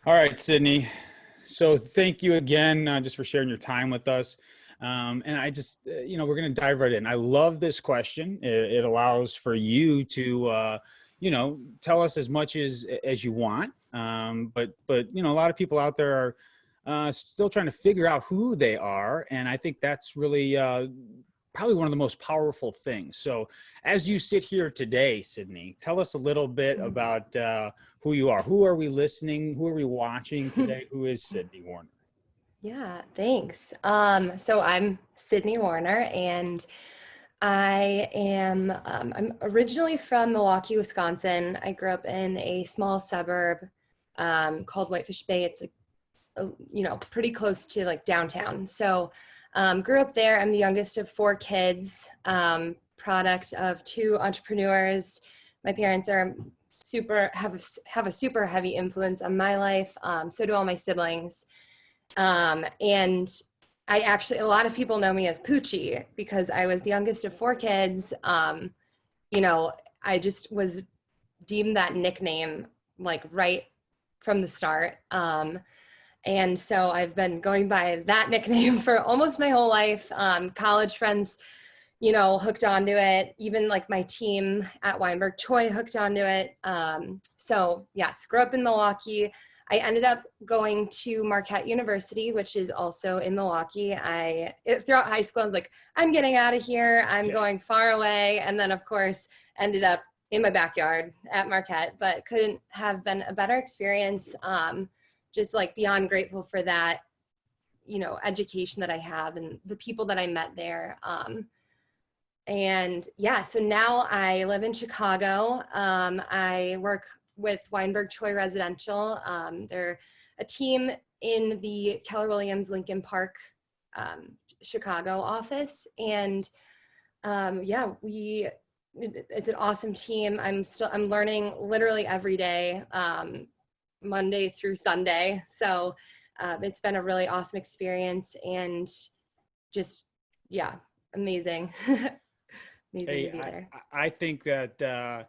All right, Sydney. So thank you again just for sharing your time with us. And I just, we're going to dive right in. I love this question. It allows for you to, tell us as much as you want. But a lot of people out there are still trying to figure out who they are, and I think that's really probably one of the most powerful things. So, as you sit here today, Sydney, tell us a little bit about who you are. Who are we listening? Who are we watching today? Who is Sydney Warner? Yeah, thanks. So I'm Sydney Warner, and I'm originally from Milwaukee, Wisconsin. I grew up in a small suburb called Whitefish Bay. It's like, pretty close to like downtown. So grew up there. I'm the youngest of four kids, product of two entrepreneurs. My parents are have a super heavy influence on my life. So do all my siblings. And a lot of people know me as Poochie because I was the youngest of four kids. I just was deemed that nickname like right from the start. And so I've been going by that nickname for almost my whole life. College friends, hooked onto it. Even like my team at Weinberg Choi hooked onto it. So yes, grew up in Milwaukee. I ended up going to Marquette University, which is also in Milwaukee. Throughout high school, I was like, I'm getting out of here. I'm going far away. And then, of course, ended up in my backyard at Marquette, but couldn't have been a better experience. Just like beyond grateful for that, education that I have and the people that I met there. So now I live in Chicago. I work with Weinberg Choi Residential. They're a team in the Keller Williams Lincoln Park, Chicago office. And it's an awesome team. I'm learning literally every day, Monday through Sunday. So it's been a really awesome experience and just, amazing. Amazing to be there. I think that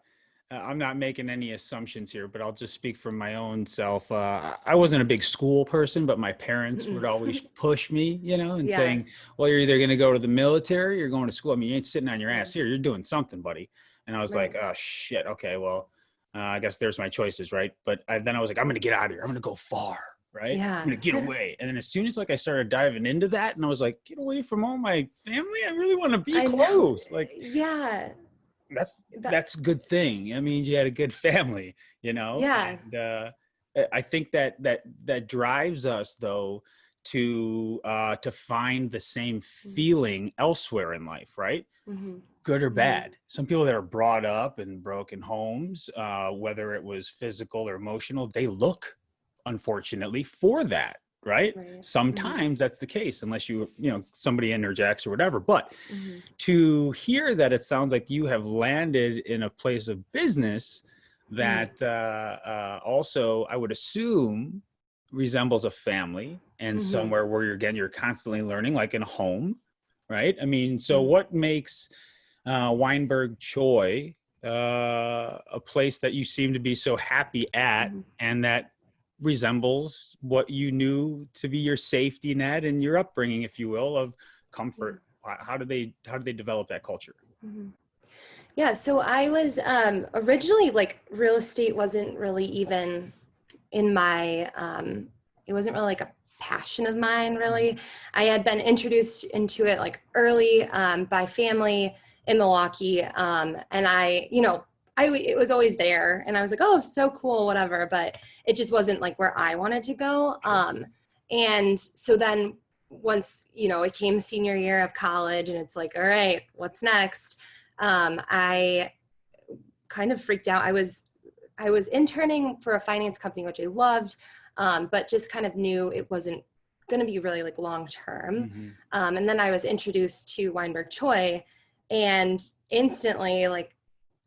I'm not making any assumptions here, but I'll just speak from my own self. I wasn't a big school person, but my parents would always push me, and saying, well, you're either going to go to the military or you're going to school. I mean, you ain't sitting on your ass here. You're doing something, buddy. And I was like, oh, shit. Okay, well, I guess there's my choices, right? But then I was like, I'm going to get out of here. I'm going to go far, right? Yeah. I'm going to get away. And then as soon as I started diving into that, and I was like, get away from all my family. I really want to be close. Like, yeah. That's a good thing. I mean, you had a good family, Yeah. And I think that drives us though to find the same feeling elsewhere in life, right? Mm-hmm. Good or bad. Some people that are brought up in broken homes, whether it was physical or emotional, they look, unfortunately, for that. Right? Sometimes that's the case, unless somebody interjects or whatever. But to hear that, it sounds like you have landed in a place of business that also, I would assume, resembles a family and somewhere where you're constantly learning, like in a home, right? I mean, so what makes Weinberg Choi a place that you seem to be so happy at, and that resembles what you knew to be your safety net and your upbringing, if you will, of comfort? How did they develop that culture? Yeah, so I was originally, like, real estate wasn't really even in my it wasn't really like a passion of mine, really. I had been introduced into it like early by family in Milwaukee, and it was always there, and I was like, oh, so cool, whatever, but it just wasn't like where I wanted to go. And so then once, it came senior year of college and it's like, all right, what's next? I kind of freaked out. I was interning for a finance company, which I loved, but just kind of knew it wasn't going to be really like long-term. And then I was introduced to Weinberg Choi, and instantly, like,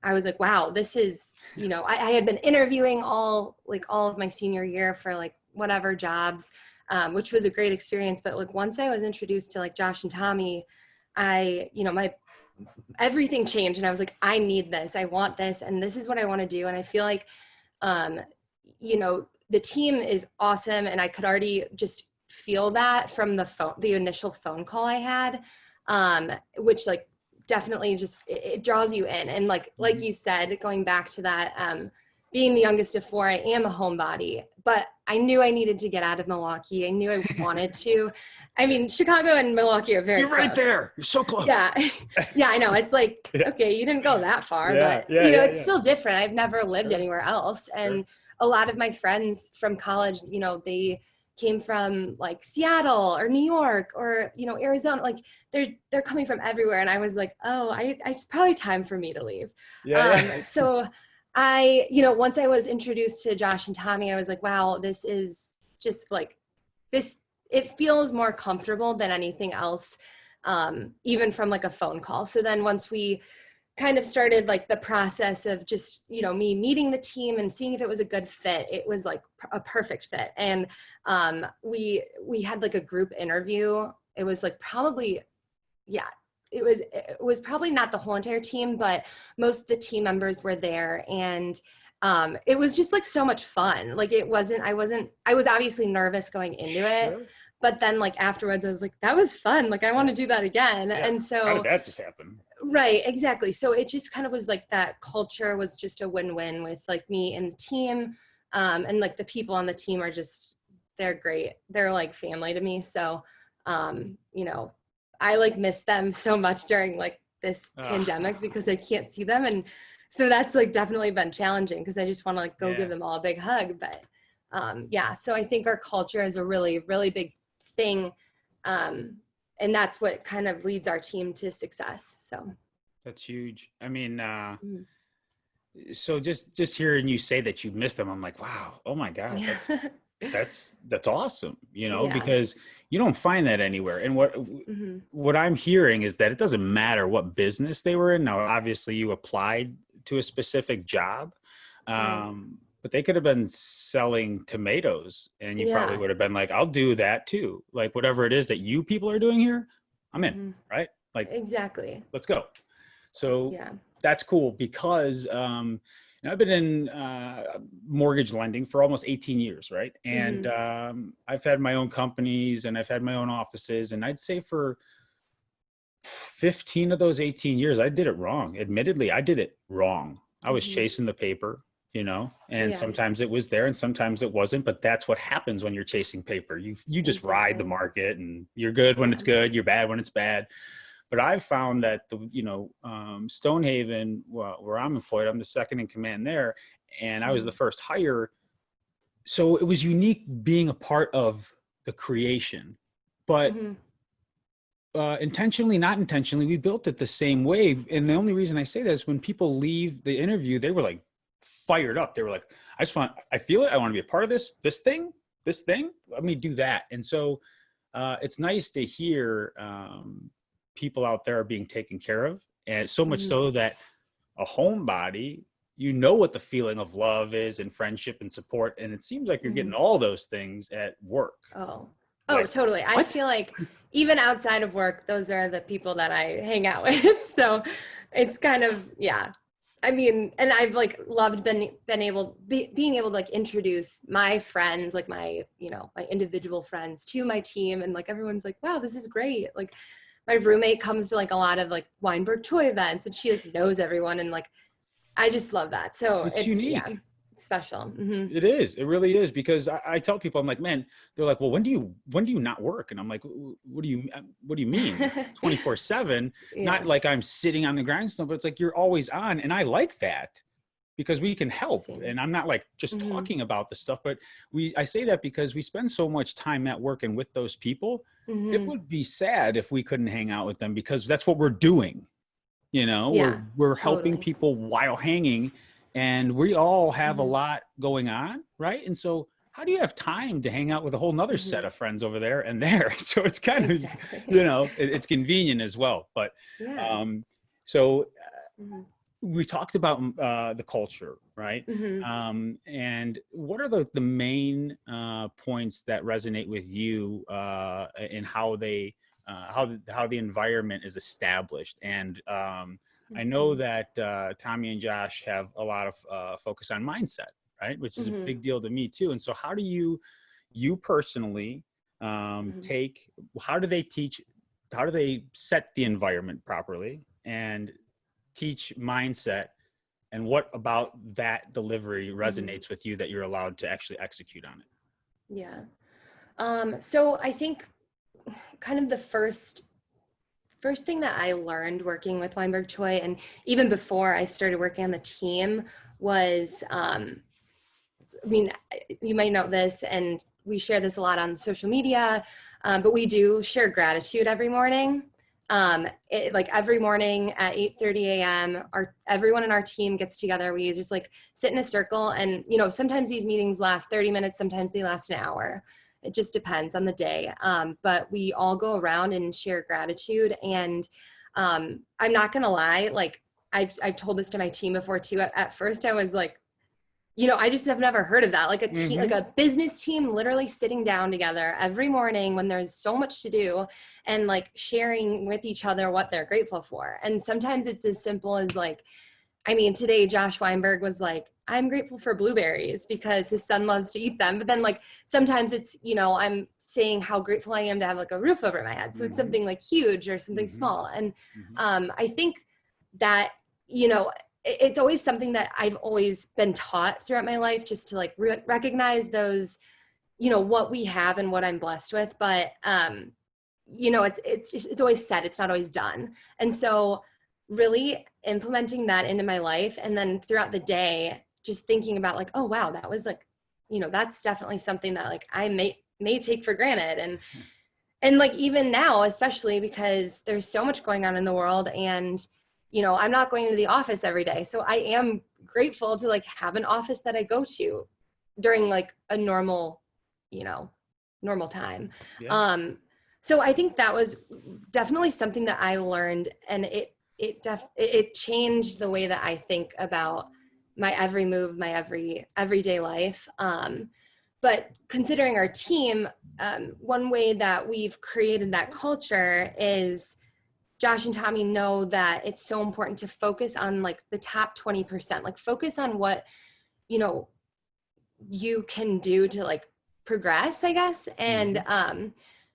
I was like, wow, this is, I had been interviewing all of my senior year for like whatever jobs, which was a great experience. But like once I was introduced to like Josh and Tommy, my everything changed, and I was like, I need this, I want this, and this is what I want to do. And I feel like, the team is awesome. And I could already just feel that from the initial phone call I had, which like definitely just, it draws you in. And like you said, going back to that, being the youngest of four, I am a homebody, but I knew I needed to get out of Milwaukee. I knew I wanted to. I mean, Chicago and Milwaukee are very You're close. right there. You're so close. Yeah. Yeah, I know. It's like, okay, you didn't go that far, but it's still different. I've never lived anywhere else. And a lot of my friends from college, you know, they came from like Seattle or New York or, you know, Arizona, like they're coming from everywhere. And I was like, oh, it's probably time for me to leave. So I, you know, once I was introduced to Josh and Tommy, I was like, wow, this is just like this, it feels more comfortable than anything else, even from like a phone call. So then once we kind of started like the process of just, you know, me meeting the team and seeing if it was a good fit, it was like a perfect fit. And we had like a group interview. It was like probably, it was probably not the whole entire team, but most of the team members were there. And it was just like so much fun. Like I was obviously nervous going into it, but then like afterwards I was like, that was fun. Like I want to do that again. And so how did that just happen? Right, exactly. So it just kind of was like that culture was just a win-win with like me and the team. And like the people on the team are just, they're great. They're like family to me. So, you know, I like miss them so much during like this pandemic because I can't see them. And so that's like definitely been challenging because I just want to like go give them all a big hug. But so I think our culture is a really, really big thing. And that's what kind of leads our team to success. So that's huge. I mean, so just hearing you say that you missed them, I'm like, wow, oh my God, that's awesome, you know, because you don't find that anywhere. And what I'm hearing is that it doesn't matter what business they were in. Now, obviously you applied to a specific job, but they could have been selling tomatoes and you probably would have been like, I'll do that too. Like whatever it is that you people are doing here, I'm in, right? Like, exactly. Let's go. So that's cool because, I've been in mortgage lending for almost 18 years, right? And I've had my own companies and I've had my own offices. And I'd say for 15 of those 18 years, I did it wrong. Admittedly, I did it wrong. I was chasing the paper, you know, and sometimes it was there and sometimes it wasn't. But that's what happens when you're chasing paper. You just ride the market and you're good when it's good, you're bad when it's bad. But I've found that Stonehaven, where I'm employed, I'm the second in command there, and I was the first hire. So it was unique being a part of the creation, but intentionally, not intentionally, we built it the same way. And the only reason I say that is when people leave the interview, they were like fired up. They were like, I feel it. I want to be a part of this thing. Let me do that. And so it's nice to hear people out there are being taken care of, and so much so that a homebody, you know what the feeling of love is and friendship and support, and it seems like you're getting all those things at work. Totally. I feel like even outside of work, those are the people that I hang out with. So it's kind of I mean, and I've like loved being able to like introduce my friends, like my my individual friends to my team, and like everyone's like, wow, this is great. Like my roommate comes to like a lot of like Weinberg Choi events and she like knows everyone. And like, I just love that. So it's unique. Yeah, it's special. It is. It really is. Because I tell people, I'm like, man, they're like, well, when do you not work? And I'm like, what do you mean? 24/7, not like I'm sitting on the grindstone, but it's like, you're always on. And I like that because we can help. And I'm not like just talking about the stuff, but I say that because we spend so much time at work and with those people. It would be sad if we couldn't hang out with them because that's what we're doing. You know, we're helping people while hanging, and we all have a lot going on. Right. And so how do you have time to hang out with a whole nother set of friends over there and there? So it's kind of, it's convenient as well. But we talked about the culture, right? And what are the main points that resonate with you in how the environment is established? And I know that Tommy and Josh have a lot of focus on mindset, right? Which is a big deal to me too. And so how do you personally how do they teach, how do they set the environment properly and teach mindset? And what about that delivery resonates with you that you're allowed to actually execute on it? Yeah. So I think kind of the first thing that I learned working with Weinberg Choi, and even before I started working on the team, was, I mean, you might know this, and we share this a lot on social media, but we do share gratitude every morning. Like every morning at 8:30 a.m., everyone in our team gets together. We just like sit in a circle, and sometimes these meetings last 30 minutes, sometimes they last an hour. It just depends on the day. But we all go around and share gratitude. And I'm not gonna lie, like I've told this to my team before too. At first I was like, I just have never heard of that. Like a team, like a business team literally sitting down together every morning when there's so much to do and like sharing with each other what they're grateful for. And sometimes it's as simple as like, I mean, today Josh Weinberg was like, I'm grateful for blueberries because his son loves to eat them. But then like, sometimes it's, I'm saying how grateful I am to have like a roof over my head. So it's something like huge or something small. And I think that, it's always something that I've always been taught throughout my life, just to like recognize those, what we have and what I'm blessed with. But, it's always said, it's not always done. And so really implementing that into my life, and then throughout the day, just thinking about like, oh, wow, that was like, that's definitely something that like I may take for granted. And like, even now, especially because there's so much going on in the world, and I'm not going to the office every day. So I am grateful to like have an office that I go to during like a normal time. Yeah. So I think that was definitely something that I learned, and it changed the way that I think about my every move, my everyday life. But considering our team, one way that we've created that culture is Josh and Tommy know that it's so important to focus on like the top 20%, like focus on what, you can do to like progress, I guess. And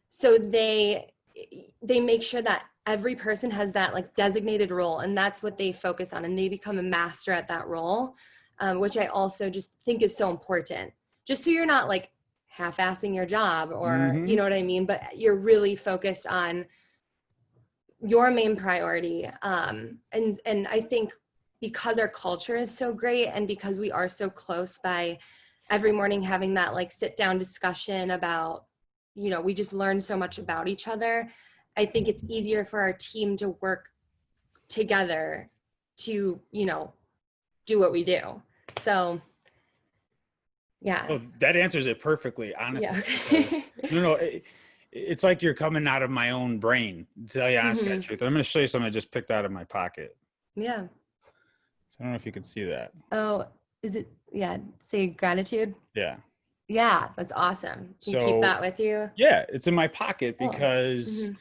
so they make sure that every person has that like designated role, and that's what they focus on, and they become a master at that role, which I also just think is so important, just so you're not like half-assing your job or, you know what I mean? But you're really focused on your main priority. And I think because our culture is so great, and because we are so close by every morning having that like sit down discussion about, we just learn so much about each other. I think it's easier for our team to work together to, do what we do. So yeah. Oh, that answers it perfectly, honestly. Yeah. It's like you're coming out of my own brain, to tell you honest God truth. I'm going to show you something I just picked out of my pocket. Yeah. So I don't know if you can see that. Oh, is it? Yeah. Say gratitude. Yeah. Yeah. That's awesome. You keep that with you? Yeah. It's in my pocket because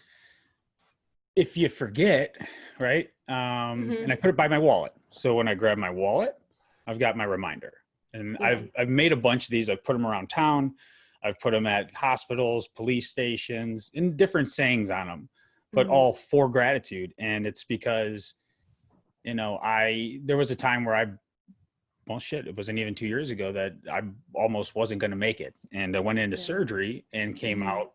if you forget, right? And I put it by my wallet. So when I grab my wallet, I've got my reminder. And I've made a bunch of these. I've put them around town. I've put them at hospitals, police stations, and different sayings on them, but all for gratitude. And it's because, there was a time where it wasn't even 2 years ago that I almost wasn't going to make it. And I went into surgery and came out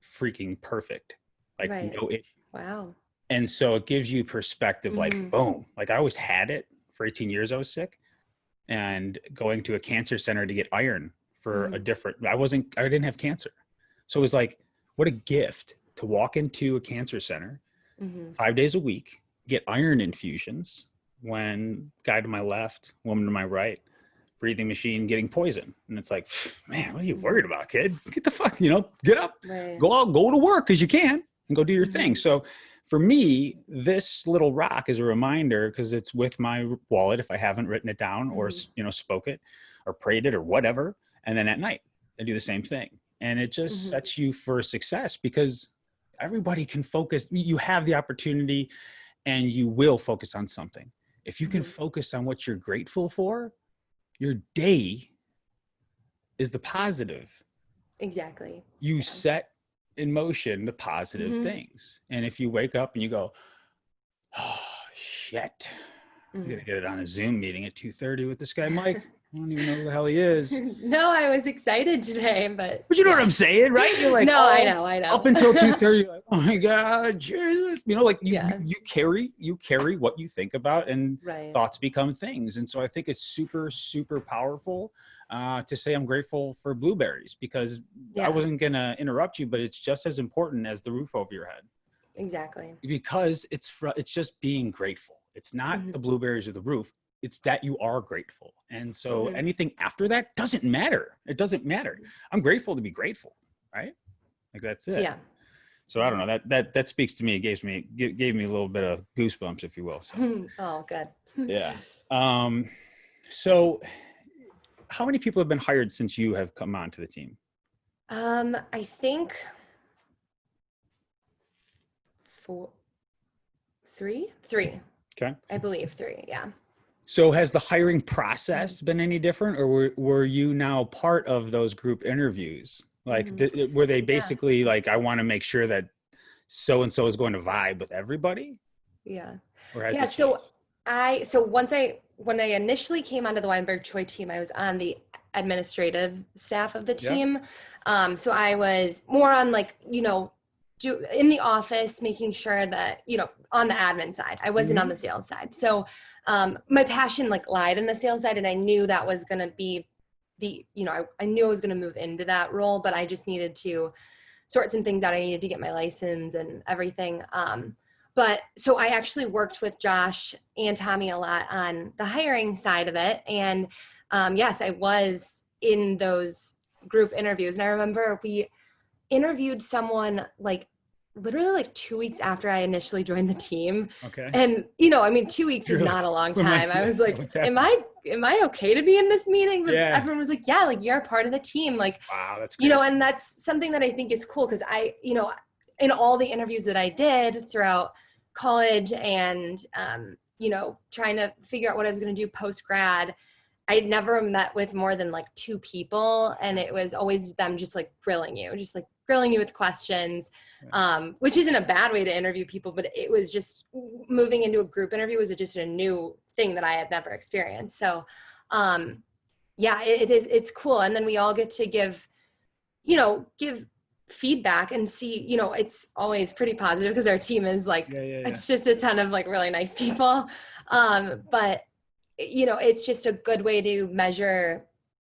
freaking perfect. Like no issue. Wow. And so it gives you perspective, like boom, like I always had it for 18 years. I was sick and going to a cancer center to get iron for I didn't have cancer. So it was like, what a gift to walk into a cancer center 5 days a week, get iron infusions when guy to my left, woman to my right, breathing machine, getting poison. And it's like, man, what are you worried about, kid? Get the fuck, get up, go out, go to work because you can and go do your thing. So for me, this little rock is a reminder because it's with my wallet if I haven't written it down or, spoke it or prayed it or whatever. And then at night, I do the same thing. And it just sets you for success because everybody can focus. You have the opportunity and you will focus on something. If you can focus on what you're grateful for, your day is the positive. Exactly. You set in motion the positive things. And if you wake up and you go, oh shit, I'm gonna get it on a Zoom meeting at 2:30 with this guy Mike. I don't even know who the hell he is. No, I was excited today, but you know what I'm saying, right? You're like, no, oh, I know. Up until 2:30, you're like, oh my God, Jesus. You know, like you carry what you think about, and thoughts become things. And so I think it's super, super powerful to say I'm grateful for blueberries, because I wasn't gonna interrupt you, but it's just as important as the roof over your head. Exactly. Because it's just being grateful. It's not the blueberries or the roof. It's that you are grateful. And so anything after that doesn't matter. It doesn't matter. I'm grateful to be grateful, right? Like that's it. Yeah. So I don't know, that speaks to me. It gave me a little bit of goosebumps, if you will. So. Oh, good. Yeah. So how many people have been hired since you have come onto the team? I think three. Okay. I believe 3. Yeah. So has the hiring process been any different, or were you now part of those group interviews? Like, were they basically like, I want to make sure that so-and-so is going to vibe with everybody? Yeah. Or has it changed? When I initially came onto the Weinberg Choi team, I was on the administrative staff of the team. So I was more on like, in the office, making sure that, on the admin side, I wasn't on the sales side. So my passion like lied in the sales side, and I knew that was going to be I knew I was going to move into that role, but I just needed to sort some things out. I needed to get my license and everything. But so I actually worked with Josh and Tommy a lot on the hiring side of it. And yes, I was in those group interviews. And I remember we interviewed someone like literally like 2 weeks after I initially joined the team. Okay. And 2 weeks is not a long time. I was like, am I okay to be in this meeting? But everyone was like, yeah, like you're a part of the team. Like, wow, that's great. And that's something that I think is cool. Cause I, in all the interviews that I did throughout college and, trying to figure out what I was going to do post grad, I never met with more than like 2 people. And it was always them just like grilling you with questions, which isn't a bad way to interview people, but it was just moving into a group interview was just a new thing that I had never experienced. So, it's cool. And then we all get to give feedback and see, it's always pretty positive because our team is like, it's just a ton of like really nice people. But it's just a good way to measure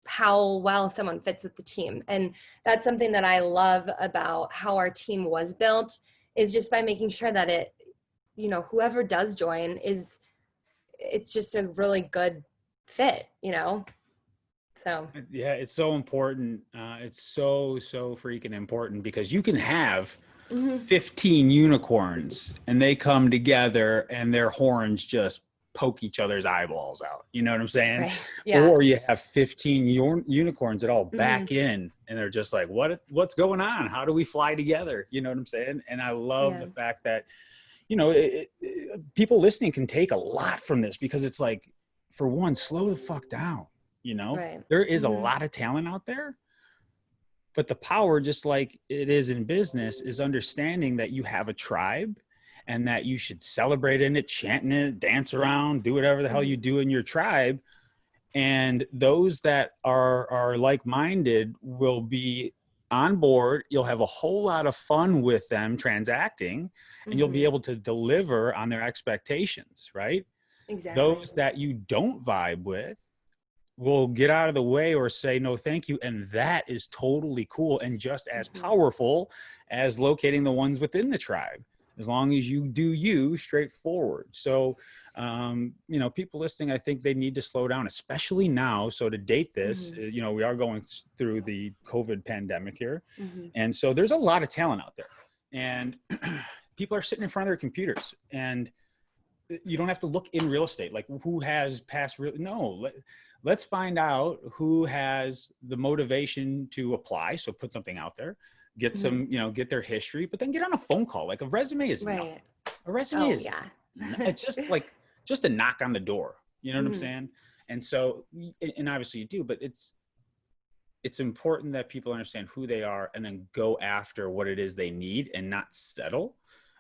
how well someone fits with the team. And that's something that I love about how our team was built, is just by making sure that it, whoever does join it's just a really good fit, So. Yeah, it's so important. It's so freaking important, because you can have 15 unicorns and they come together and their horns just poke each other's eyeballs out. You know what I'm saying? Right. Yeah. Or you have 15 unicorns that all back in and they're just like, what's going on? How do we fly together? You know what I'm saying? And I love the fact that, people listening can take a lot from this, because it's like, for one, slow the fuck down. There is a lot of talent out there, but the power, just like it is in business, is understanding that you have a tribe and that you should celebrate in it, chant in it, dance around, do whatever the hell you do in your tribe. And those that are like-minded will be on board. You'll have a whole lot of fun with them transacting, and you'll be able to deliver on their expectations, right? Exactly. Those that you don't vibe with will get out of the way or say no thank you, and that is totally cool and just as powerful as locating the ones within the tribe, as long as you do you straightforward. So people listening, I think they need to slow down, especially now. So to date this, we are going through the COVID pandemic here, and so there's a lot of talent out there, and people are sitting in front of their computers, and you don't have to look in real estate like who has past let's find out who has the motivation to apply. So put something out there, get some, get their history, but then get on a phone call. Like a resume is nothing. A resume is, it's just like, just a knock on the door. You know what I'm saying? And so, and obviously you do, but it's important that people understand who they are and then go after what it is they need and not settle.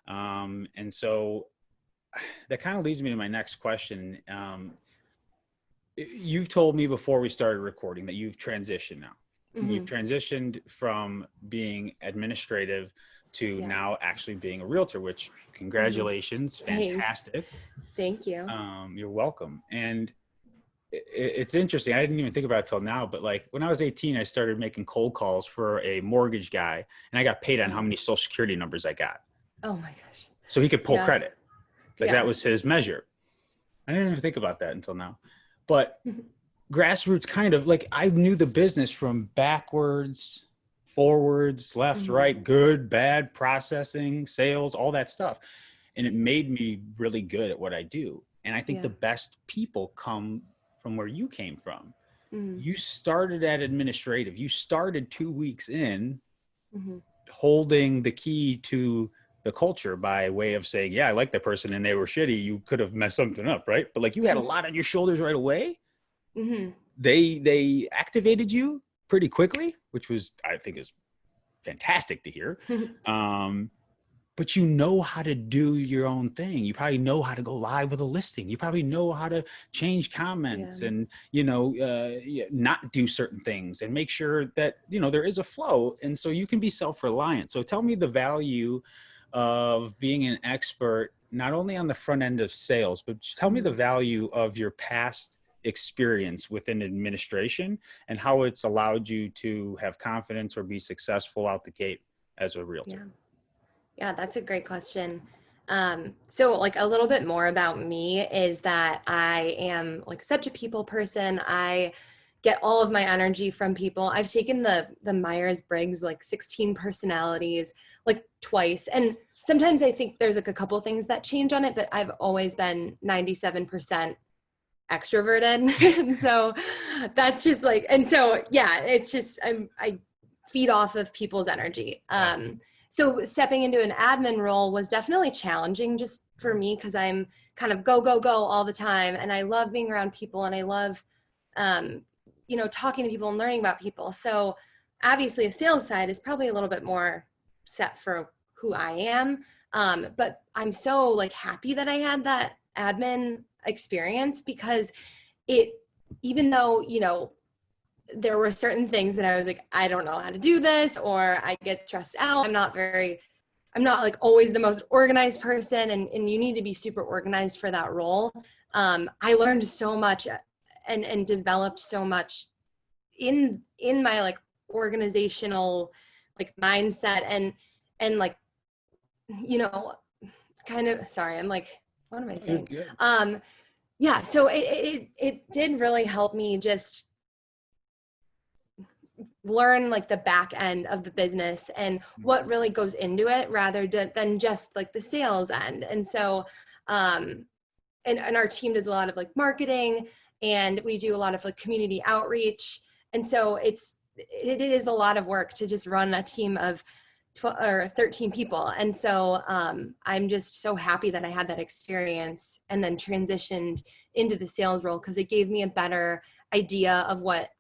And so that kind of leads me to my next question. You've told me before we started recording that you've transitioned now. You've transitioned from being administrative to now actually being a realtor, which congratulations, fantastic. Thank you. You're welcome. And it's interesting. I didn't even think about it till now, but like when I was 18, I started making cold calls for a mortgage guy, and I got paid on how many social security numbers I got. Oh my gosh. So he could pull credit. Like that was his measure. I didn't even think about that until now. But grassroots, kind of like, I knew the business from backwards, forwards, left, right, good, bad, processing, sales, all that stuff. And it made me really good at what I do. And I think the best people come from where you came from. You started at administrative. You started 2 weeks in holding the key to the culture by way of saying, yeah, I like that person and they were shitty. You could have messed something up, right? But like, you had a lot on your shoulders right away. They activated you pretty quickly, which was, I think, is fantastic to hear. But you know how to do your own thing. You probably know how to go live with a listing. You probably know how to change comments and, not do certain things and make sure that, there is a flow. And so you can be self-reliant. So tell me the value of being an expert, not only on the front end of sales, but tell me the value of your past experience within administration and how it's allowed you to have confidence or be successful out the gate as a realtor. Yeah, that's a great question. So like a little bit more about me is that I am like such a people person. I get all of my energy from people. I've taken the Myers-Briggs, like 16 personalities, like twice. And sometimes I think there's like a couple things that change on it, but I've always been 97% extroverted. And so that's just like, and so, yeah, it's just, I feed off of people's energy. So stepping into an admin role was definitely challenging just for me because I'm kind of go, go, go all the time. And I love being around people and I love, talking to people and learning about people. So obviously a sales side is probably a little bit more set for who I am. But I'm so like happy that I had that admin experience because even though, there were certain things that I was like, I don't know how to do this, or I get stressed out. I'm not like always the most organized person, and you need to be super organized for that role. I learned so much and developed so much in my like organizational like mindset and like, kind of, sorry, I'm like, what am I saying? Yeah, so it did really help me just learn like the back end of the business and what really goes into it rather than just like the sales end. And so, and our team does a lot of like marketing and we do a lot of like community outreach. And so it is a lot of work to just run a team of 12 or 13 people. And so I'm just so happy that I had that experience and then transitioned into the sales role because it gave me a better idea of what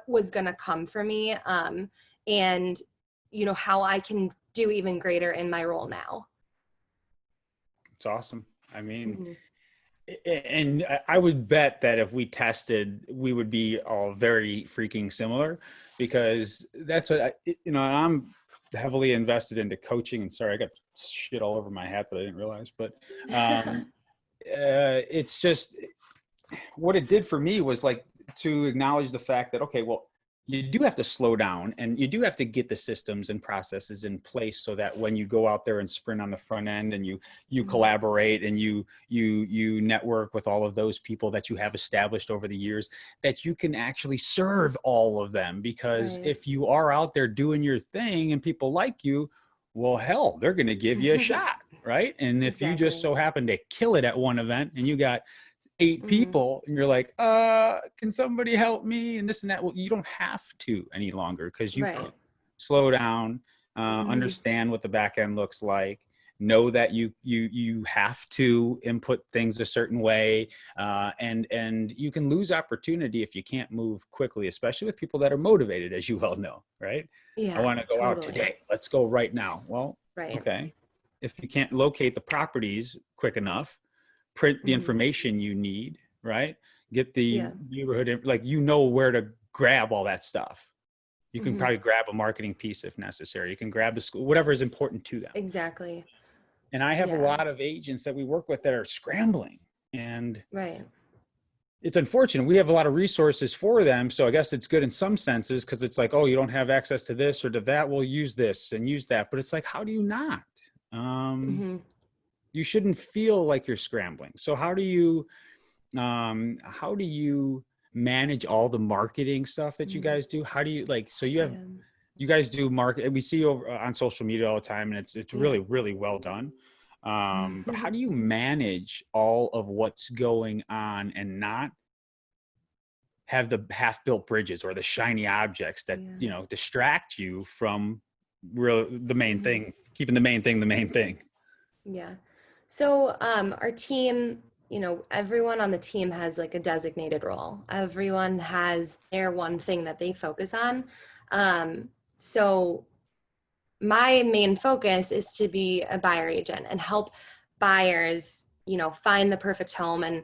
was going to come for me and how I can do even greater in my role now. It's awesome. I mean, and I would bet that if we tested, we would be all very freaking similar because that's what I'm heavily invested into coaching. And sorry, I got shit all over my hat that I didn't realize, but it's just what it did for me was like to acknowledge the fact that, okay, well, you do have to slow down and you do have to get the systems and processes in place so that when you go out there and sprint on the front end and you collaborate and you network with all of those people that you have established over the years, that you can actually serve all of them. Because if you are out there doing your thing and people like you, well, hell, they're going to give you a shot. Right. And if you just so happen to kill it at one event and you got 8 people and you're like, can somebody help me? And this and that. Well, you don't have to any longer because you can slow down, understand what the back end looks like, know that you have to input things a certain way, and you can lose opportunity if you can't move quickly, especially with people that are motivated, as you well know, right? I Yeah, want to go out totally. today. Let's go right now. Well, Right. okay. If you can't locate the properties quick enough, print the Mm-hmm. information you need, right? Get the Yeah. neighborhood, like, you know where to grab all that stuff. You can Mm-hmm. probably grab a marketing piece if necessary. You can grab the school, whatever is important to them. Exactly. And I have a Yeah. lot of agents that we work with that are scrambling, and Right. it's unfortunate. We have a lot of resources for them. So I guess it's good in some senses, because it's like, oh, you don't have access to this or to that. We'll use this and use that. But it's like, how do you not? Mm-hmm. You shouldn't feel like you're scrambling. So how do you manage all the marketing stuff that you guys do? How do you, like, so Yeah. you guys do market, we see over on social media all the time, and it's Yeah. really, really well done. But how do you manage all of what's going on and not have the half-built bridges or the shiny objects that, Yeah. distract you from the main Mm-hmm. thing, keeping the main thing the main thing? Yeah. So our team, everyone on the team has like a designated role. Everyone has their one thing that they focus on. So my main focus is to be a buyer agent and help buyers, find the perfect home and,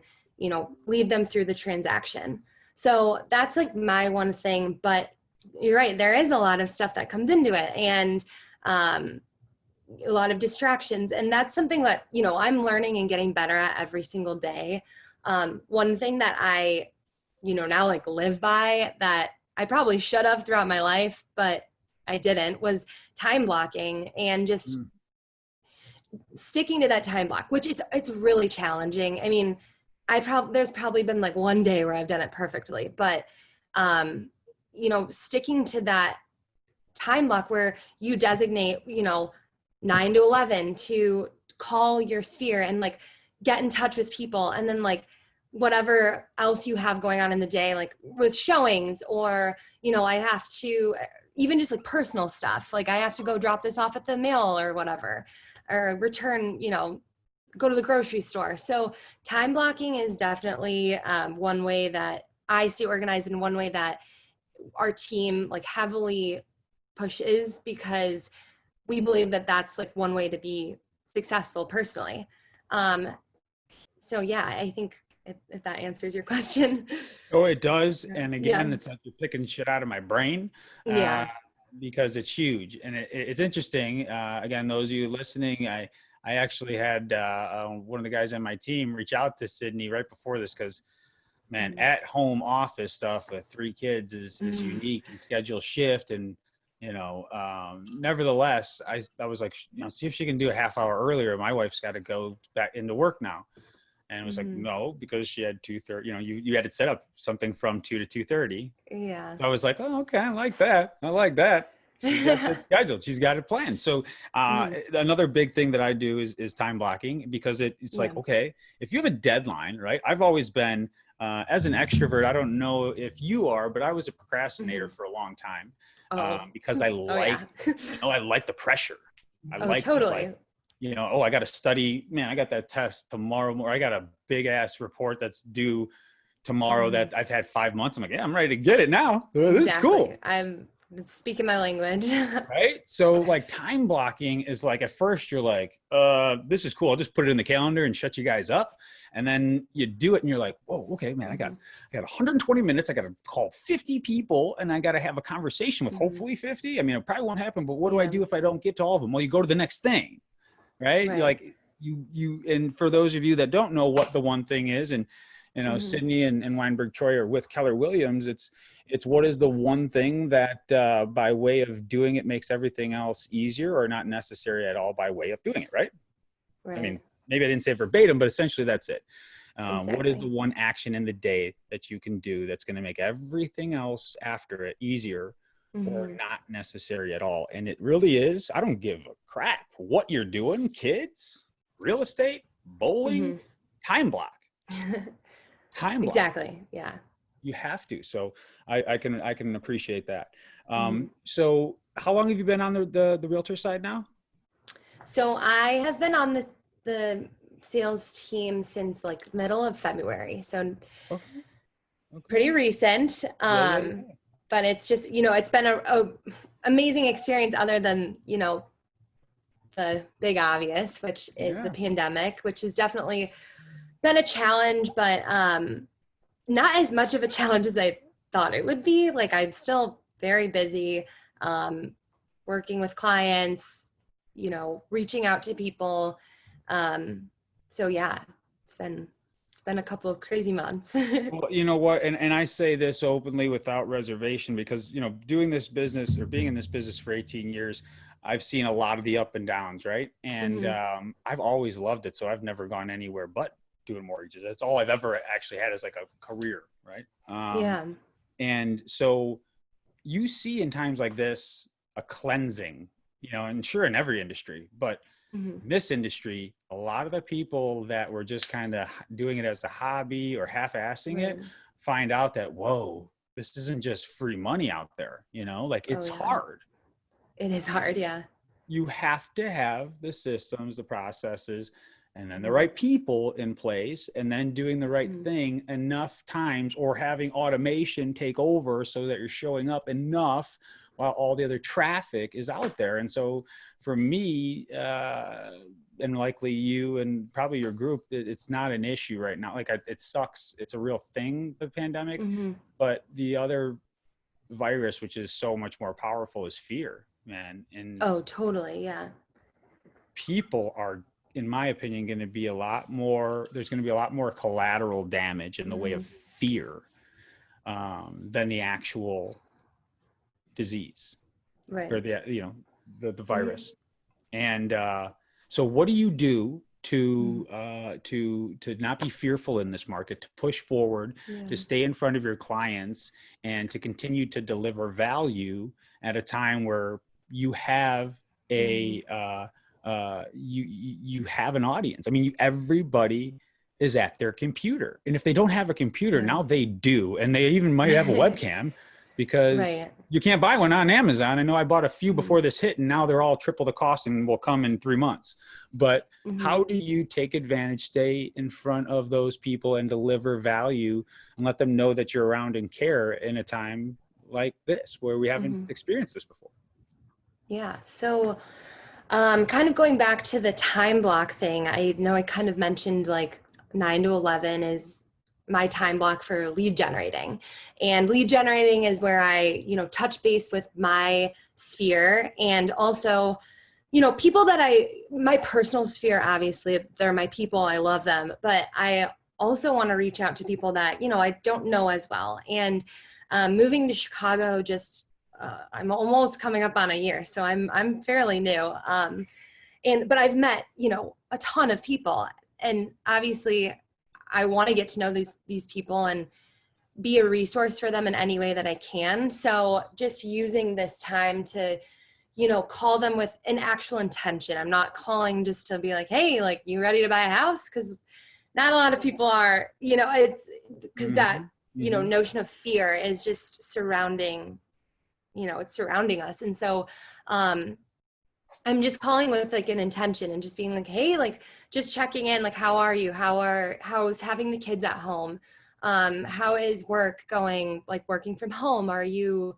lead them through the transaction. So that's like my one thing, but you're right. There is a lot of stuff that comes into it, and a lot of distractions. And that's something that, I'm learning and getting better at every single day. One thing that I, now like live by, that I probably should have throughout my life, but I didn't, was time blocking and just sticking to that time block, which it's really challenging. I mean, there's probably been like one day where I've done it perfectly, but sticking to that time block where you designate, 9 to 11 to call your sphere and like get in touch with people, and then like whatever else you have going on in the day, like with showings, or I have to, even just like personal stuff, like I have to go drop this off at the mail or whatever, or return, go to the grocery store. So time blocking is definitely one way that I stay organized, and one way that our team like heavily pushes, because we believe that that's like one way to be successful personally. So yeah, I think if that answers your question. Oh, it does. And again, Yeah. it's like you're picking shit out of my brain, Yeah. because it's huge. And it's interesting. Again, those of you listening, I actually had one of the guys on my team reach out to Sydney right before this, because, man, at home office stuff with 3 kids is unique, and schedule shift. And, nevertheless, I was like, see if she can do a half hour earlier. My wife's got to go back into work now. And it was like, no, because she had 2:30, you had it set up something from 2 to 2:30. Yeah. So I was like, oh, okay. I like that. She's got it scheduled. She's got it planned. So another big thing that I do is time blocking, because it's like, okay, if you have a deadline, right? I've always been, as an extrovert, I don't know if you are, but I was a procrastinator for a long time, because I I like the pressure. I like totally. I got to study, man, I got that test tomorrow, or I got a big ass report that's due tomorrow that I've had 5 months. I'm like, yeah, I'm ready to get it now. This is cool. I'm speaking my language. Right. So like time blocking is like, at first you're like, this is cool. I'll just put it in the calendar and shut you guys up. And then you do it and you're like, whoa, okay, man, I got 120 minutes. I got to call 50 people, and I got to have a conversation with hopefully 50. I mean, it probably won't happen, but what do I do if I don't get to all of them? Well, you go to the next thing. Right. You're like and for those of you that don't know what the one thing is, and Sydney and Weinberg Choi are with Keller Williams, it's what is the one thing that by way of doing it makes everything else easier, or not necessary at all by way of doing it. Right. I mean, maybe I didn't say it verbatim, but essentially that's it. What is the one action in the day that you can do that's going to make everything else after it easier, or not necessary at all? And it really is. I don't give a crap what you're doing, kids, real estate, bowling, time block. Time block. Exactly. Yeah. You have to. So I can appreciate that. So how long have you been on the realtor side now? So I have been on the sales team since like middle of February. So Okay. pretty Okay. recent. Yeah. Yeah. Yeah. But it's just, it's been a amazing experience other than, the big obvious, which is the Yeah. pandemic, which has definitely been a challenge, but not as much of a challenge as I thought it would be. Like I'm still very busy, um, working with clients, reaching out to people. Um, so yeah, it's been a couple of crazy months. Well, you know what, and I say this openly without reservation because doing this business or being in this business for 18 years, I've seen a lot of the up and downs, right? And Hmm. I've always loved it, so I've never gone anywhere but doing mortgages. That's all I've ever actually had as like a career, right? Yeah. And so you see in times like this a cleansing, and sure in every industry, but Hmm. in this industry, a lot of the people that were just kind of doing it as a hobby or half-assing Right. it find out that, whoa, this isn't just free money out there, like Oh it's yeah. hard. It is hard. Yeah. You have to have the systems, the processes, and then the Hmm. right people in place, and then doing the right Hmm. thing enough times, or having automation take over so that you're showing up enough while all the other traffic is out there. And so for me, and likely you and probably your group, it's not an issue right now. Like it sucks. It's a real thing, the pandemic, Hmm. but the other virus, which is so much more powerful, is fear, man. And Oh, totally. Yeah. people are, in my opinion, going to be a lot more, there's going to be a lot more collateral damage in the way of Hmm. fear, than the actual disease Right. or the Hmm. virus. And so what do you do Hmm. to not be fearful in this market, to push forward, Yeah. to stay in front of your clients, and to continue to deliver value at a time where you have Hmm. a you have an audience? I mean, everybody is at their computer, and if they don't have a computer Yeah. now, they do, and they even might have a webcam, because Right. you can't buy one on Amazon. I know I bought a few Hmm. before this hit, and now they're all triple the cost and will come in 3 months. But Hmm. how do you take advantage, stay in front of those people, and deliver value, and let them know that you're around and care in a time like this where we haven't Hmm. experienced this before? Yeah. So, kind of going back to the time block thing, I know I kind of mentioned like 9 to 11 is my time block for lead generating. And lead generating is where I, touch base with my sphere and also, people that my personal sphere, obviously, they're my people, I love them, but I also want to reach out to people that, I don't know as well. And moving to Chicago just I'm almost coming up on a year, so I'm fairly new. But I've met a ton of people, and obviously I want to get to know these people and be a resource for them in any way that I can. So just using this time to call them with an actual intention. I'm not calling just to be like, hey, like, you ready to buy a house? Because not a lot of people are, it's because that Mm-hmm. Mm-hmm. notion of fear is just surrounding, it's surrounding us. And so um I'm just calling with like an intention and just being like, hey, like, just checking in, like, how are you? How's having the kids at home? How is work going, like working from home? Are you,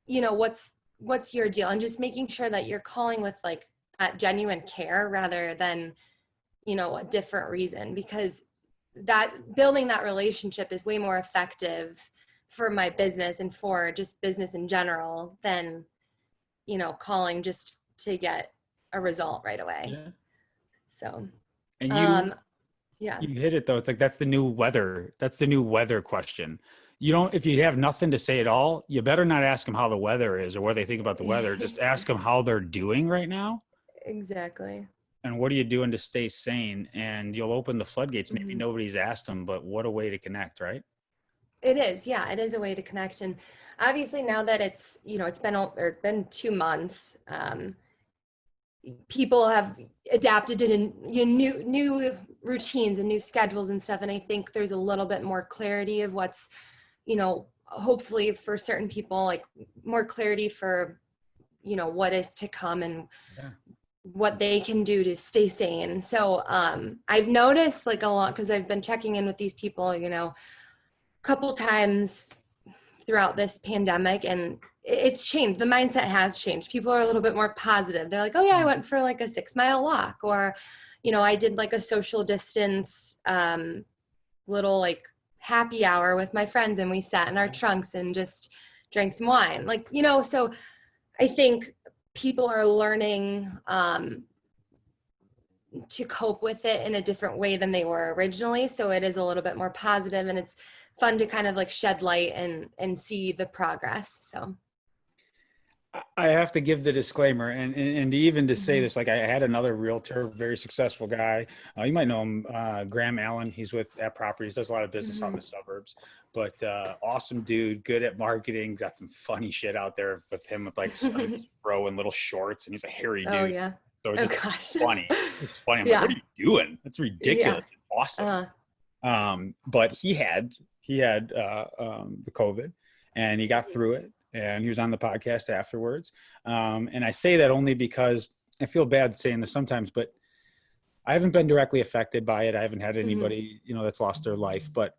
what's your deal? And just making sure that you're calling with like that genuine care rather than, a different reason, because that building that relationship is way more effective for my business and for just business in general than, calling just to get a result right away. Yeah. So, And um, yeah, you hit it though. It's like that's the new weather. That's the new weather question. You don't, if you have nothing to say at all, you better not ask them how the weather is or what they think about the weather. Just ask them how they're doing right now, exactly. and what are you doing to stay sane, and you'll open the floodgates. Maybe Hmm. nobody's asked them, but what a way to connect, right? It is, yeah, it is a way to connect. And obviously now that it's, been 2 months, people have adapted to new routines and new schedules and stuff. And I think there's a little bit more clarity of what's, hopefully for certain people, like more clarity for, what is to come and Yeah. what they can do to stay sane. So I've noticed like a lot, because I've been checking in with these people, you know, a couple times throughout this pandemic, and it's changed. The mindset has changed. People are a little bit more positive. They're like, oh yeah, I went for like a 6-mile walk, or, you know, I did like a social distance little like happy hour with my friends, and we sat in our trunks and just drank some wine. Like, you know, so I think people are learning to cope with it in a different way than they were originally. So it is a little bit more positive, and it's fun to kind of like shed light and see the progress. So I have to give the disclaimer, and even to say this, like I had another realtor, very successful guy. You might know him, Graham Allen. He's with at Properties, does a lot of business on the suburbs, but awesome dude, good at marketing. Got some funny shit out there with him with like some fro and little shorts, and he's a hairy dude. Oh yeah. So it's just gosh. funny. It's funny. I'm Yeah. like, what are you doing? That's ridiculous. Yeah. It's awesome. But he had the COVID, and he got through it. And he was on the podcast afterwards. And I say that only because I feel bad saying this sometimes, but I haven't been directly affected by it. I haven't had anybody, you know, that's lost their life, but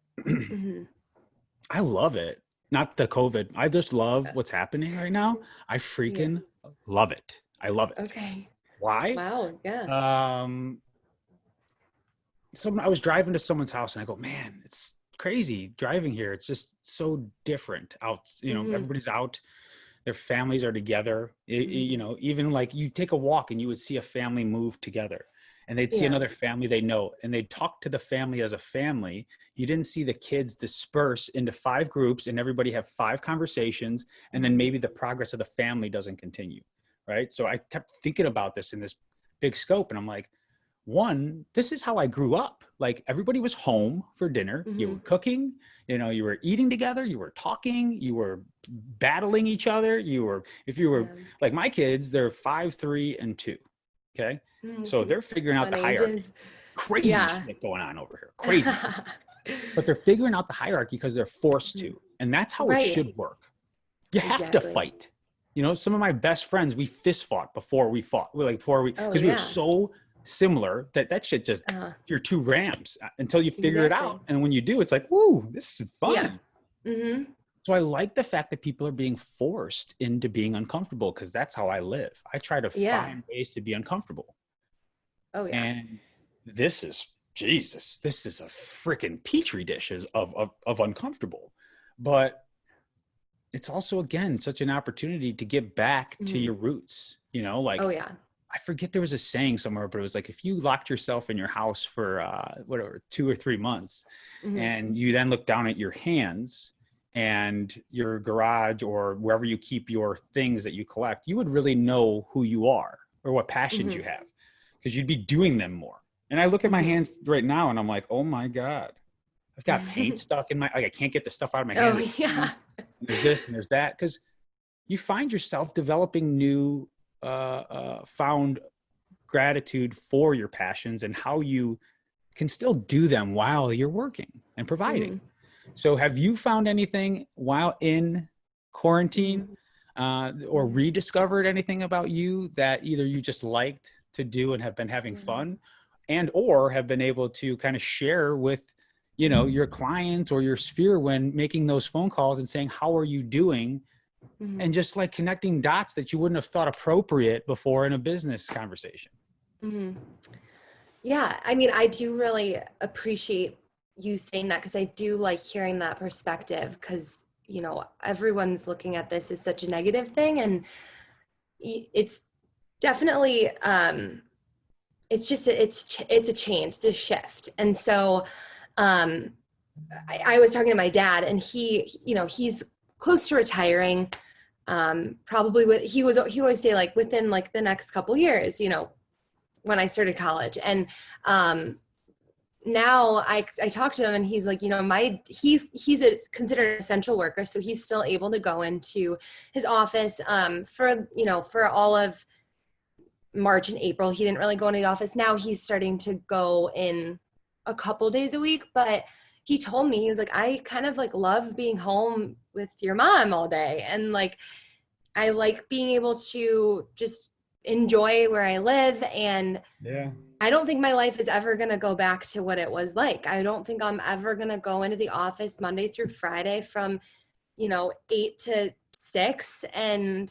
I love it. Not the COVID. I just love what's happening right now. I freaking love it. I love it. Okay. Why? Wow. Yeah. I was driving to someone's house and I go, man, it's crazy driving here. It's just so different out, you know, everybody's out, their families are together. You know, even like you take a walk and you would see a family move together, and they'd see another family they know, and they'd talk to the family as a family. You didn't see the kids disperse into 5 groups and everybody have 5 conversations, and then maybe the progress of the family doesn't continue. Right. So I kept thinking about this in this big scope, and I'm like, one, this is how I grew up. Like everybody was home for dinner. You were cooking, you know, you were eating together, you were talking, you were battling each other. If you were like my kids, they're 5, 3, and 2. Okay. So they're figuring out the hierarchy. Crazy shit going on over here. Crazy. But they're figuring out the hierarchy because they're forced to. And that's how it should work. You have to fight. You know, some of my best friends, we fist fought before we fought. Because we were so similar that shit just you're 2 rams until you figure it out, and when you do, it's like, woo, this is fun. So I like the fact that people are being forced into being uncomfortable, because that's how I live. I try to find ways to be uncomfortable. And this is a freaking petri dish of uncomfortable, but it's also, again, such an opportunity to get back to your roots, you know, like I forget, there was a saying somewhere, but it was like, if you locked yourself in your house for whatever, 2 or 3 months, and you then look down at your hands and your garage or wherever you keep your things that you collect, you would really know who you are or what passions you have, because you'd be doing them more. And I look at my hands right now and I'm like, oh my God, I've got paint stuck in I can't get the stuff out of my hands. There's this and there's that, because you find yourself developing new found gratitude for your passions and how you can still do them while you're working and providing. So have you found anything while in quarantine or rediscovered anything about you that either you just liked to do and have been having fun, and or have been able to kind of share with, you know, your clients or your sphere when making those phone calls and saying, how are you doing? And just like connecting dots that you wouldn't have thought appropriate before in a business conversation. Yeah. I mean, I do really appreciate you saying that, because I do like hearing that perspective, because, you know, everyone's looking at this as such a negative thing, and it's definitely, it's just, it's a change, it's a shift. And so I was talking to my dad, and he, you know, he's close to retiring. Probably he would always say like within like the next couple years, you know, when I started college. And now I talked to him, and he's like, you know, he's considered an essential worker. So he's still able to go into his office for all of March and April. He didn't really go into the office. Now he's starting to go in a couple days a week, but he told me, he was like, I kind of like love being home with your mom all day. And like, I like being able to just enjoy where I live. And Yeah. I don't think my life is ever going to go back to what it was like. I don't think I'm ever going to go into the office Monday through Friday from, 8 to 6. And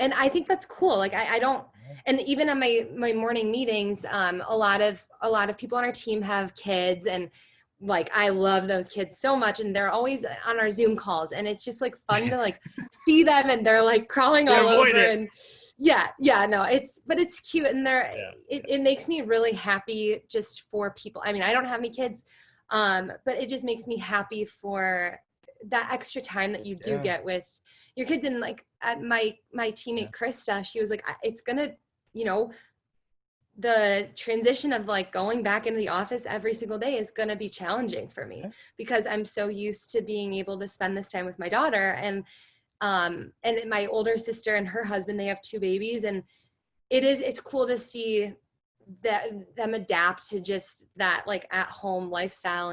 I think that's cool. Like I don't, and even on my morning meetings, a lot of people on our team have kids, and like, I love those kids so much, and they're always on our Zoom calls, and it's just like fun to like see them, and they're like crawling all over and no, but it's cute, and it makes me really happy just for people. I mean, I don't have any kids, but it just makes me happy for that extra time that you do get with your kids. And like my teammate Krista, she was like, it's gonna, the transition of like going back into the office every single day is going to be challenging for me, because I'm so used to being able to spend this time with my daughter, and my older sister and her husband, they have 2 babies, and it's cool to see them adapt to just that like at home lifestyle,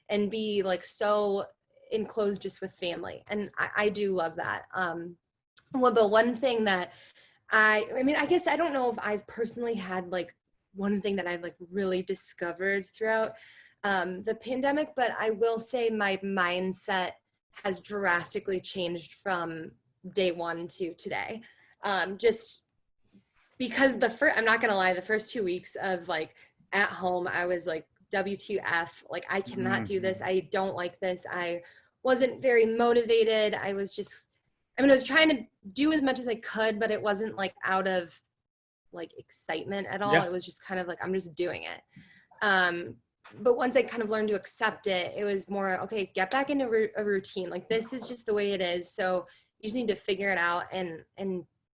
and be like so enclosed just with family. And I do love that. But one thing that I mean, I guess I don't know if I've personally had like one thing that I've like really discovered throughout the pandemic, but I will say my mindset has drastically changed from day one to today. Just because I'm not gonna lie, the first 2 weeks of like at home, I was like, WTF, like I cannot do this. I don't like this. I wasn't very motivated. I was trying to do as much as I could, but it wasn't like out of like excitement at all. It was just kind of like, I'm just doing it. But once I kind of learned to accept it, it was more, okay, get back into a routine. Like, this is just the way it is. So you just need to figure it out and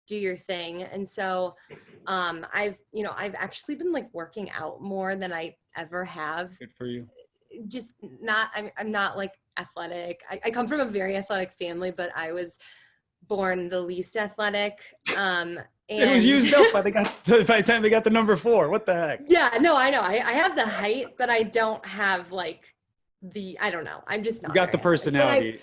do your thing. And so I've actually been like working out more than I ever have. Good for you. Just not, I'm not like athletic. I come from a very athletic family, but I was born the least athletic. And it was used up by the time they got the number 4. What the heck? Yeah, no, I know. I have the height, but I don't have like I don't know. I'm just not. You got the personality.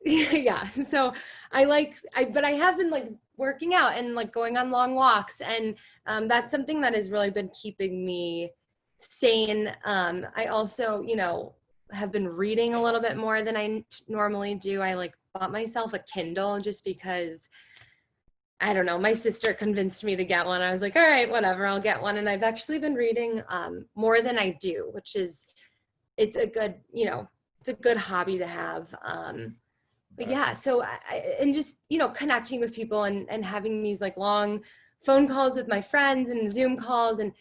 Yeah. So but I have been like working out and like going on long walks. And that's something that has really been keeping me sane. I also, have been reading a little bit more than I normally do. I like bought myself a Kindle just because, I don't know, my sister convinced me to get one. I was like, all right, whatever, I'll get one. And I've actually been reading more than I do, which is, it's a good hobby to have. But yeah, so and just, connecting with people and having these like long phone calls with my friends and Zoom calls, and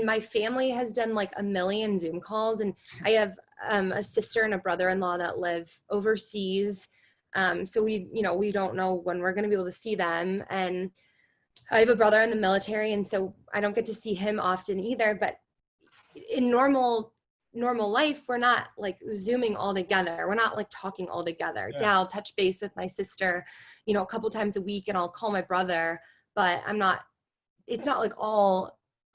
my family has done like a million Zoom calls. And I have a sister and a brother-in-law that live overseas. So we don't know when we're going to be able to see them. And I have a brother in the military, and so I don't get to see him often either. But in normal life, we're not like Zooming all together. We're not like talking all together. Yeah, I'll touch base with my sister, a couple times a week, and I'll call my brother, but it's not like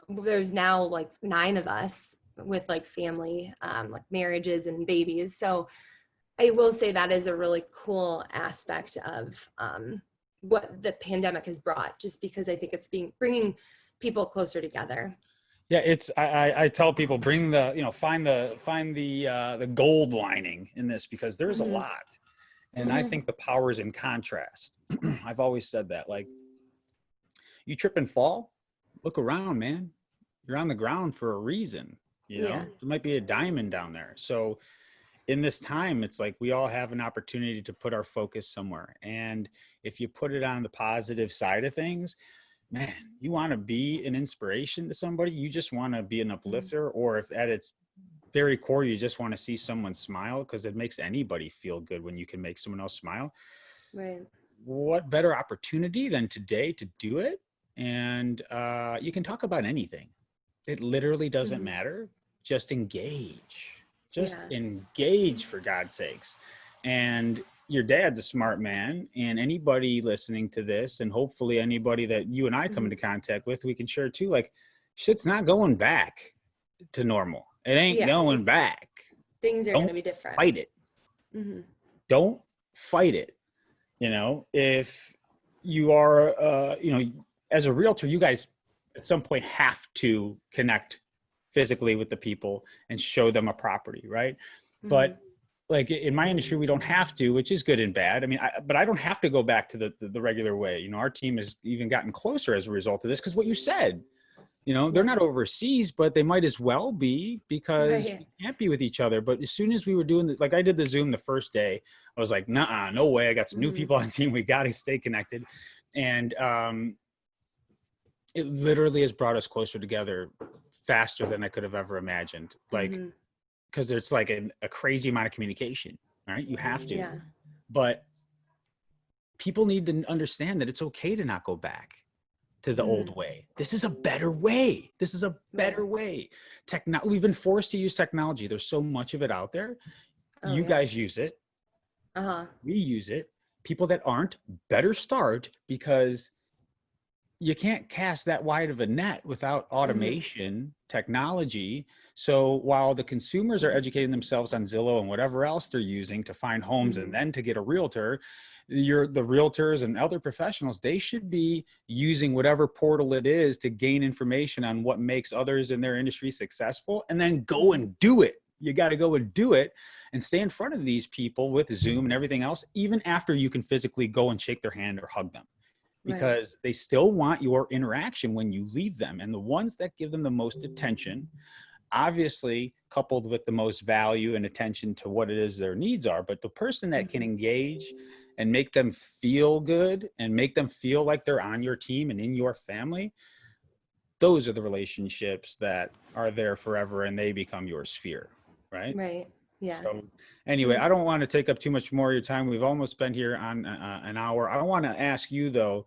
there's now like 9 of us with like family, like marriages and babies. So I will say that is a really cool aspect of what the pandemic has brought, just because I think it's bringing people closer together. Yeah, I tell people, find the gold lining in this, because there's a lot. And I think the power is in contrast. I've always said that, like, you trip and fall, look around, man. You're on the ground for a reason. There might be a diamond down there. So in this time, it's like we all have an opportunity to put our focus somewhere. And if you put it on the positive side of things, man, you want to be an inspiration to somebody. You just want to be an uplifter, or if at its very core, you just want to see someone smile, because it makes anybody feel good when you can make someone else smile. Right. What better opportunity than today to do it? And you can talk about anything. It literally doesn't matter. Just engage. Engage, for God's sakes. And your dad's a smart man, and anybody listening to this, and hopefully anybody that you and I come into contact with, we can share too, like, shit's not going back to normal. It ain't going back. Things are going to be different. Fight it. Don't fight it. If you are, as a realtor, you guys at some point have to connect physically with the people and show them a property, right? But like in my industry, we don't have to, which is good and bad. I mean, but I don't have to go back to the regular way. You know, our team has even gotten closer as a result of this, because what you said, you know, they're not overseas, but they might as well be, because we can't be with each other. But as soon as we were doing like I did the Zoom the first day, I was like, nah, no way. I got some new people on the team. We got to stay connected. And it literally has brought us closer together faster than I could have ever imagined. Like, because it's like a crazy amount of communication, right? You have to. But people need to understand that it's okay to not go back to the old way. This is a better way. This is a better way. We've been forced to use technology. There's so much of it out there. You guys use it. We use it. People that aren't, better start, because you can't cast that wide of a net without automation, technology. So while the consumers are educating themselves on Zillow and whatever else they're using to find homes and then to get a realtor, the realtors and other professionals, they should be using whatever portal it is to gain information on what makes others in their industry successful, and then go and do it. You got to go and do it and stay in front of these people with Zoom and everything else, even after you can physically go and shake their hand or hug them, because they still want your interaction when you leave them. And the ones that give them the most attention, obviously coupled with the most value and attention to what it is their needs are, but the person that can engage and make them feel good and make them feel like they're on your team and in your family, those are the relationships that are there forever, and they become your sphere, right? Right. Yeah. So anyway, I don't want to take up too much more of your time. We've almost been here on an hour. I want to ask you though,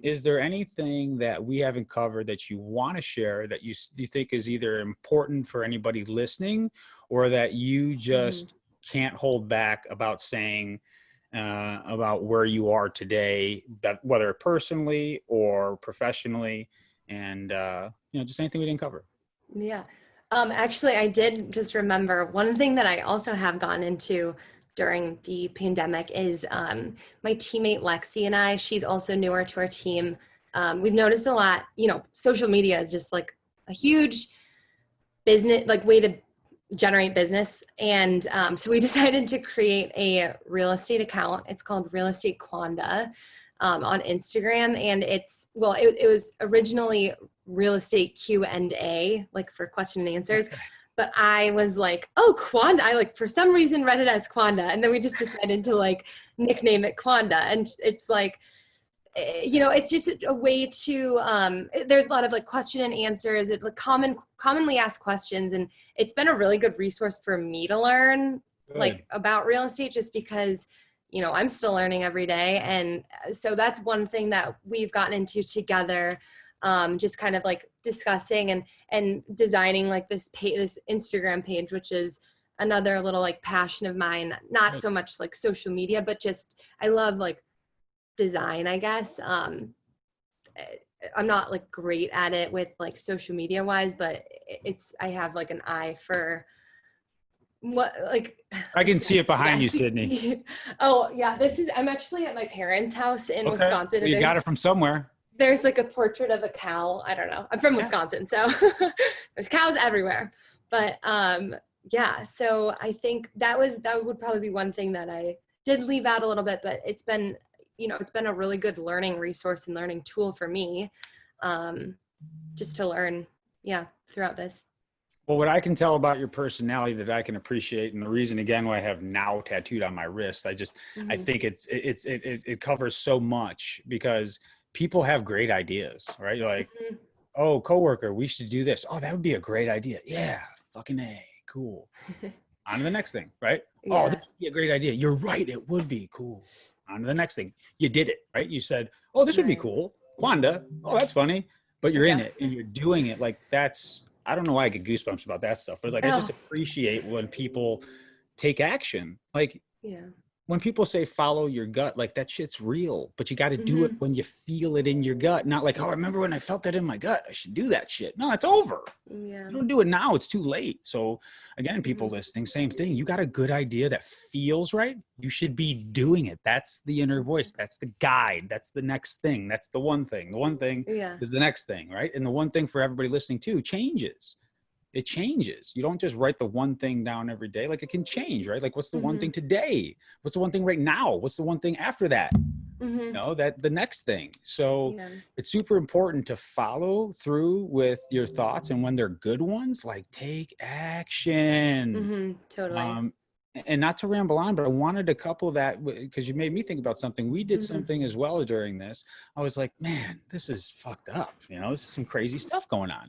is there anything that we haven't covered that you want to share that you think is either important for anybody listening, or that you just can't hold back about saying about where you are today, whether personally or professionally, and just anything we didn't cover? Yeah. Actually, I did just remember one thing that I also have gone into during the pandemic is my teammate Lexi and I. She's also newer to our team. We've noticed a lot, social media is just like a huge business, like way to generate business. And so we decided to create a real estate account. It's called Real Estate Quanda on Instagram. And it was originally Real Estate Q&A, like for question and answers. Okay. But I was like, oh, Quanda. I for some reason read it as Quanda. And then we just decided to nickname it Quanda. And it's it's just a way to, there's a lot of question and answers, commonly asked questions. And it's been a really good resource for me to learn about real estate, just because, I'm still learning every day. And so that's one thing that we've gotten into together, just kind of discussing and designing this Instagram page, which is another little passion of mine, not so much social media, but just, I love design, I guess. I'm not great at it with social media wise, but I have an eye for what I can see it behind you, Sydney. Oh yeah, I'm actually at my parents' house in Wisconsin. Well, you got it from somewhere. There's a portrait of a cow. I don't know. I'm from Wisconsin, so there's cows everywhere. But so I think that would probably be one thing that I did leave out a little bit, but it's been a really good learning resource and learning tool for me, just to learn, throughout this. Well, what I can tell about your personality that I can appreciate, and the reason again why I have now tattooed on my wrist, I think it covers so much, because people have great ideas, right? You're like, oh, coworker, we should do this. Oh, that would be a great idea. Yeah, fucking A, cool. On to the next thing, right? Yeah. Oh, this would be a great idea. You're right, it would be cool. On to the next thing. You did it, right? You said, oh, this would be cool. Quanda, oh, that's funny. But you're in it and you're doing it. That's, I don't know why I get goosebumps about that stuff, but I just appreciate when people take action. when people say follow your gut, like that shit's real, but you got to do it when you feel it in your gut. Not like, oh, I remember when I felt that in my gut, I should do that shit. No, it's over. Yeah. You don't do it now, it's too late. So again, people listening, same thing. You got a good idea that feels right. You should be doing it. That's the inner voice. That's the guide. That's the next thing. That's the one thing. The one thing is the next thing, right? And the one thing for everybody listening too changes. It changes. You don't just write the one thing down every day. Like it can change, right? Like what's the one thing today? What's the one thing right now? What's the one thing after that? You know, that the next thing. So it's super important to follow through with your thoughts. And when they're good ones, like take action. Totally. And not to ramble on, but I wanted to couple that because you made me think about something. We did something as well during this. I was like, man, this is fucked up. You know, this is some crazy stuff going on.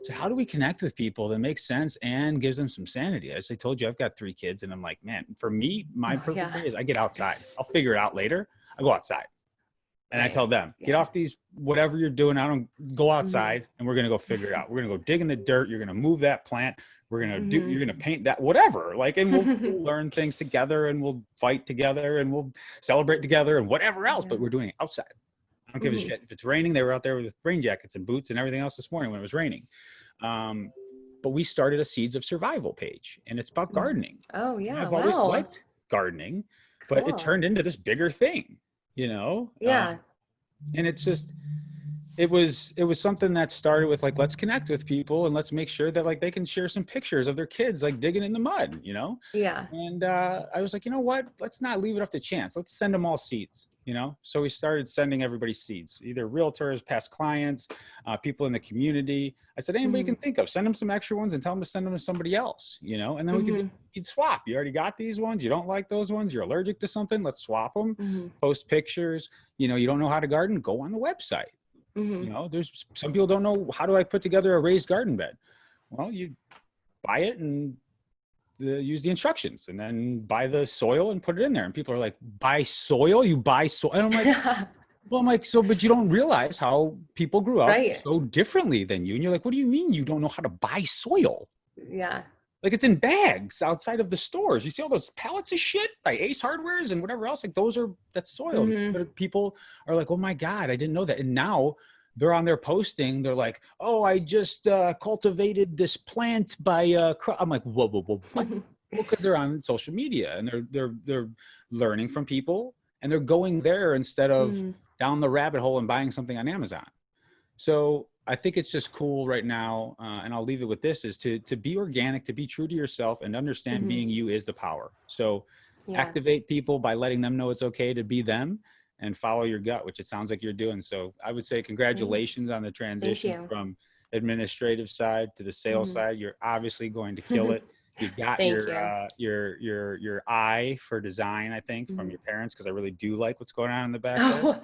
So how do we connect with people that makes sense and gives them some sanity? As I told you, I've got 3 kids and I'm like, man, for me, my perfect day is I get outside. I'll figure it out later. I go outside and I tell them, get off these, whatever you're doing. I don't go outside and we're going to go figure it out. We're going to go dig in the dirt. You're going to move that plant. We're going to do, you're going to paint that, whatever. Like, and we'll learn things together and we'll fight together and we'll celebrate together and whatever else, but we're doing it outside. I don't give a shit. If it's raining, they were out there with rain jackets and boots and everything else this morning when it was raining. But we started a Seeds of Survival page and it's about gardening. Oh yeah. And I've always liked gardening, but it turned into this bigger thing, you know? And it's just, it was something that started with like, let's connect with people and let's make sure that like they can share some pictures of their kids, like digging in the mud, you know? And I was like, you know what? Let's not leave it up to chance. Let's send them all seeds. You know, so we started sending everybody seeds, either realtors, past clients, people in the community. I said, anybody can think of, send them some extra ones and tell them to send them to somebody else, you know, and then we'd swap. You already got these ones. You don't like those ones. You're allergic to something. Let's swap them, post pictures. You know, you don't know how to garden, go on the website. You know, there's some people don't know, how do I put together a raised garden bed? Well, you buy it and use the instructions and then buy the soil and put it in there. And people are like, buy soil? You buy soil? And I'm like, well, I'm like, so, but you don't realize how people grew up so differently than you. And you're like, what do you mean you don't know how to buy soil? Yeah. Like it's in bags outside of the stores. You see all those pallets of shit by Ace Hardwares and whatever else. Like that's soil. But people are like, oh my God, I didn't know that. And now they're on there posting. They're like, oh, I just cultivated this plant by, I'm like, whoa, what? Well, because they're on social media and they're learning from people and they're going there instead of down the rabbit hole and buying something on Amazon. So I think it's just cool right now. And I'll leave it with this is to be organic, to be true to yourself and understand being you is the power. So activate people by letting them know it's okay to be them. And follow your gut, which it sounds like you're doing. So I would say congratulations on the transition from administrative side to the sales side. You're obviously going to kill it. You got your eye for design, I think, from your parents, because I really do like what's going on in the back there.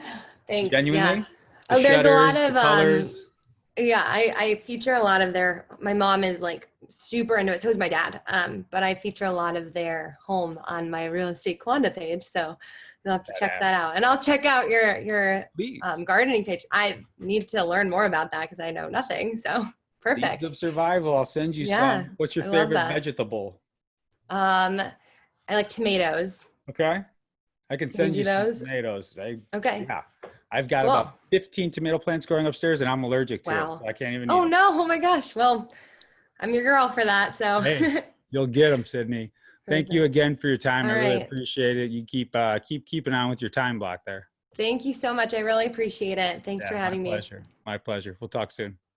Thanks. Genuinely. Yeah. There's a lot of colors. Yeah, I feature a lot of my mom is like super into it. So is my dad. But I feature a lot of their home on my real estate Quanda page. So you'll have to check that out. And I'll check out your gardening page. I need to learn more about that because I know nothing. So perfect. Seeds of Survival. I'll send you some. What's your favorite vegetable? I like tomatoes. Okay. I can send you some tomatoes. Okay. Yeah. I've got about 15 tomato plants growing upstairs and I'm allergic to it. So I can't even. Oh no. Oh my gosh. Well, I'm your girl for that. So hey, you'll get them, Sydney. Thank you again for your time. I really appreciate it. You keep keeping on with your time block there. Thank you so much. I really appreciate it. Thanks for having me. My pleasure. We'll talk soon.